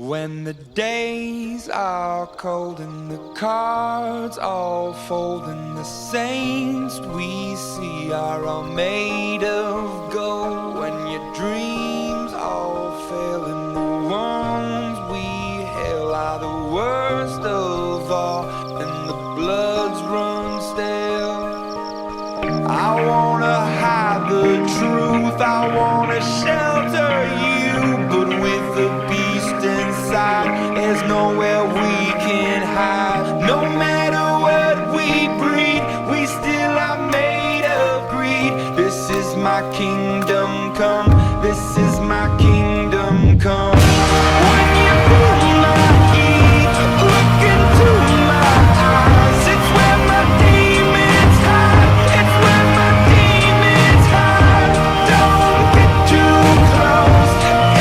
When the days are cold and the cards all fold and the saints we see are all made of gold, when your dreams all fail and the ones we hail are the worst of all and the bloods run stale, I wanna hide the truth, I wanna shelter you, but with the beast inside, there's nowhere we can hide. No matter what we breed, we still are made of greed. This is my kingdom come, this is my kingdom come. When you feel my heat, look into my eyes, it's where my demons hide, it's where my demons hide. Don't get too close,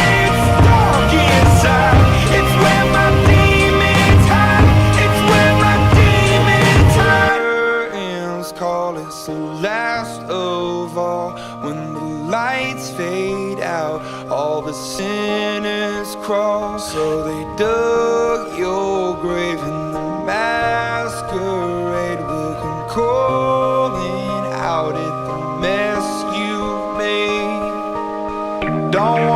it's dark inside, it's where my demons hide, it's where my demons hide. Curtains call, it's the last of all. When the lights fade out, all the sinners crawl. So they dug your grave and the masquerade will come calling out at the mess you made. Don't